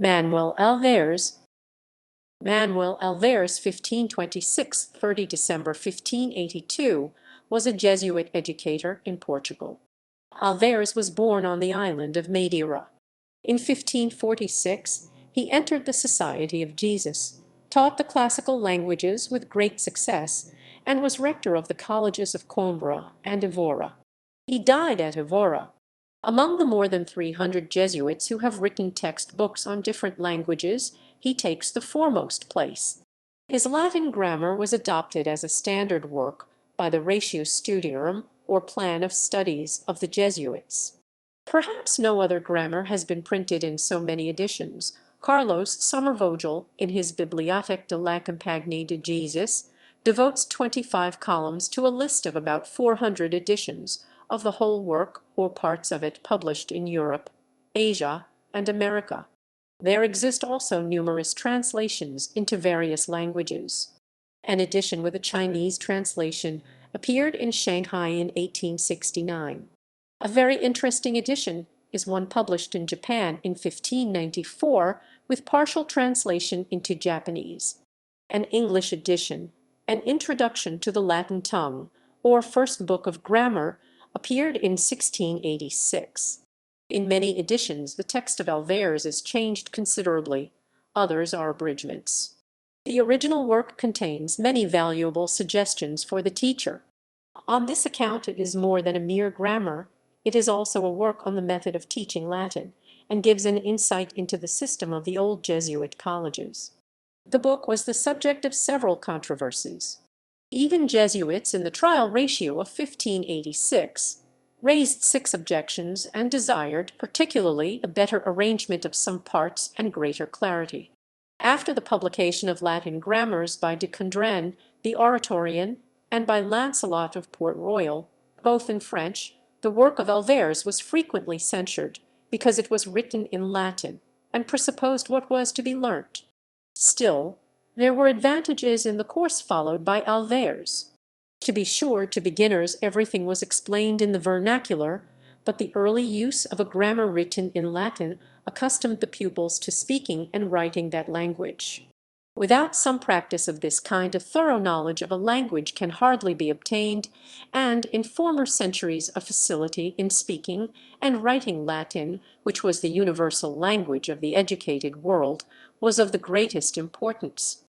Manuel Álvares, Manuel Álvares 1526–30 December 1582, was a Jesuit educator in Portugal. Álvares was born on the island of Madeira. In 1546 he entered the Society of Jesus, taught the classical languages with great success, and was rector of the colleges of Coimbra and Évora. He died at Évora. Among the more than 300 Jesuits who have written textbooks on different languages, he takes the foremost place. His Latin grammar was adopted as a standard work by the Ratio Studiorum, or Plan of Studies, of the Jesuits. Perhaps no other grammar has been printed in so many editions. Carlos Sommervogel, in his Bibliothèque de la compagnie de Jésus, devotes 25 columns to a list of about 400 editions of the whole work or parts of it published in Europe, Asia, and America. There exist also numerous translations into various languages. An edition with a Chinese translation appeared in Shanghai in 1869. A very interesting edition is one published in Japan in 1594 with partial translation into Japanese. An English edition, An Introduction to the Latin Tongue, or First Book of Grammar, appeared in 1686. In many editions the text of Álvares is changed considerably, others are abridgments. The original work contains many valuable suggestions for the teacher. On this account it is more than a mere grammar, it is also a work on the method of teaching Latin, and gives an insight into the system of the old Jesuit colleges. The book was the subject of several controversies. Even Jesuits in the trial ratio of 1586 raised 6 objections and desired, particularly, a better arrangement of some parts and greater clarity. After the publication of Latin grammars by de Condren, the Oratorian, and by Lancelot of Port Royal, both in French, the work of Álvares was frequently censured, because it was written in Latin, and presupposed what was to be learnt. Still, there were advantages in the course followed by Álvares. To be sure, to beginners everything was explained in the vernacular, but the early use of a grammar written in Latin accustomed the pupils to speaking and writing that language. Without some practice of this kind a thorough knowledge of a language can hardly be obtained, and in former centuries a facility in speaking and writing Latin, which was the universal language of the educated world, was of the greatest importance.